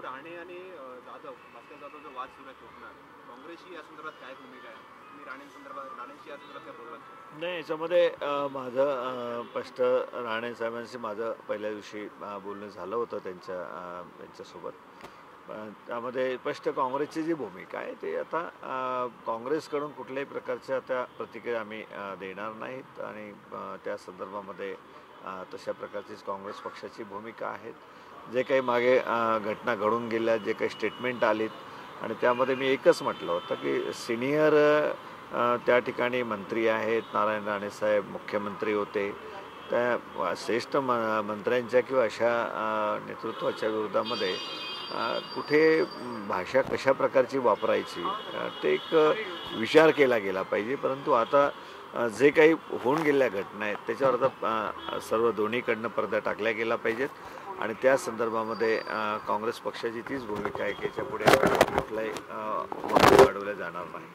राणे आणि जाधव भास्कर जाधव जो वाद सुरू आहे कोकणात, काँग्रेसची या संदर्भात काय भूमिका आहे? तुम्ही राणेंशी या संदर्भात काय बोललात? नाही, याच्यामध्ये माझं स्पष्ट राणे साहेबांशी माझं पहिल्या दिवशी बोलणं झालं होतं त्यांच्यासोबत. त्यामध्ये स्पष्ट काँग्रेसची जी भूमिका आहे ते आता काँग्रेसकडून कुठल्याही प्रकारच्या त्या प्रतिक्रिया आम्ही देणार नाहीत आणि त्या संदर्भामध्ये तशा प्रकारचीच काँग्रेस पक्षाची भूमिका आहे. जे काही मागे घटना घडून गेल्या, जे काही स्टेटमेंट आलीत आणि त्यामध्ये मी एकच म्हटलं होतं की सिनियर त्या ठिकाणी मंत्री आहेत, नारायण राणे साहेब मुख्यमंत्री होते. त्या श्रेष्ठ मंत्र्यांच्या किंवा अशा नेतृत्वाच्या विरोधामध्ये कुठे भाषा कशा प्रकारची वापरायची ते एक विचार केला गेला पाहिजे. परंतु आता जे काही होऊन गेलेल्या घटना आहेत त्याच्यावर आता सर्व दोन्हीकडनं पडदा टाकल्या गेला पाहिजेत आणि त्या संदर्भामध्ये काँग्रेस पक्षाची तीच भूमिका आहे की याच्यापुढे कुठलाही वाढवल्या जाणार नाही.